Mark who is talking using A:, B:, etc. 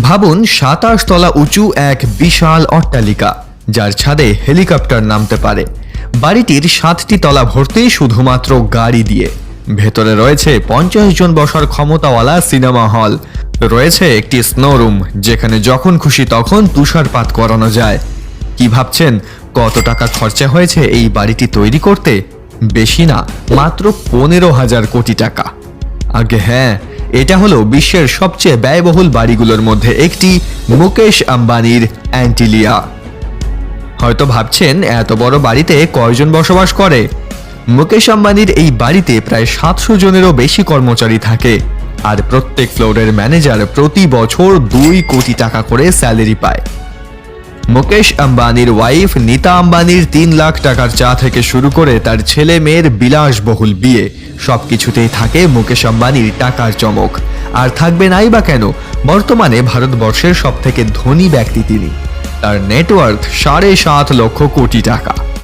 A: ভাবুন ২৭ তলা উঁচু এক বিশাল অট্টালিকা, যার ছাদে হেলিকপ্টার নামতে পারে। বাড়িটির ৭টি তলা ভর্তি শুধুমাত্র গাড়ি দিয়ে। ভেতরে রয়েছে ৫০ জন বসার ক্ষমতাওয়ালা সিনেমা হল, রয়েছে একটি স্নো রুম যেখানে যখন খুশি তখন তুষারপাত করানো যায়। কি ভাবছেন কত টাকা খরচা হয়েছে এই বাড়িটি তৈরি করতে? বেশি না, মাত্র ১৫,০০০ কোটি টাকা। আগে হ্যাঁ, এটা হলো বিশ্বের সবচেয়ে ব্যয়বহুল বাড়িগুলোর মধ্যে একটি, মুকেশ আম্বানির অ্যান্টিলিয়া। হয়তো ভাবছেন এত বড় বাড়িতে কয়জন বসবাস করে? মুকেশ আম্বানির এই বাড়িতে প্রায় ৭০০ জনেরও বেশি কর্মচারী থাকে, আর প্রত্যেক ফ্লোরের ম্যানেজার প্রতি বছর ২ কোটি টাকা করে স্যালারি পায়। মুকেশ আম্বানির ওয়াইফ নীতা আম্বানির ৩ লাখ টাকার চা থেকে শুরু করে তার ছেলে মেয়ের বিলাসবহুল বিয়ে, সবকিছুতেই থাকে মুকেশ আম্বানির টাকার চমক। আর থাকবে নাই বা কেন, বর্তমানে ভারতবর্ষের সবথেকে ধনী ব্যক্তি তিনি। তার নেটওয়ার্থ ৭.৫ লক্ষ কোটি টাকা।